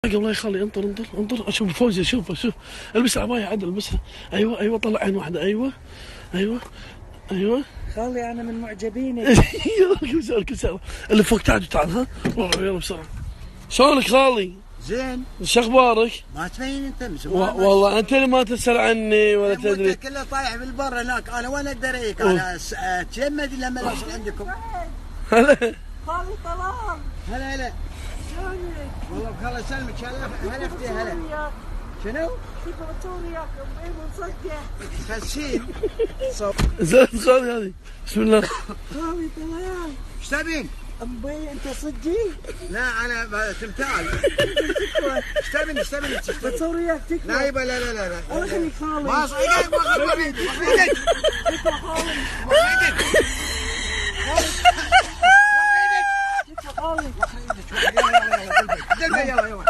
الله يخلي انطر انطر انطر اشوف فوزي اشوف البس العباية عدل البسها. ايوه طلع عين واحدة. ايوه خالي انا من معجبينك. يلا كل سنة اللي فوق تعال ها يلا بسرعة. شلونك خالي؟ زين. شو اخبارك؟ ما تبين انت من زمان. والله انت اللي ما تسأل عني ولا تدري. انت كله طايح بالبر هناك، انا وين اقدر اجيك؟ انا اتجمد لما اوصل عندكم. هلا خالي طلال. هلا شلونك؟ والله بخير يسلمك. هلا اختي هلا. شنو؟ كيف عطوريك؟ ام مصدق. خسين. زين خالي هذه بسم الله. خالي طلال. ايش تبين؟ امبي انت صدقي؟ لا انا تمثال. ايش تبين؟ بتصور وياك تكفى. لا يبا لا الله يخليك خالي. ما صدقك ما خذ ايدك. تكفى خالي. تكفى خالي. يلا يلا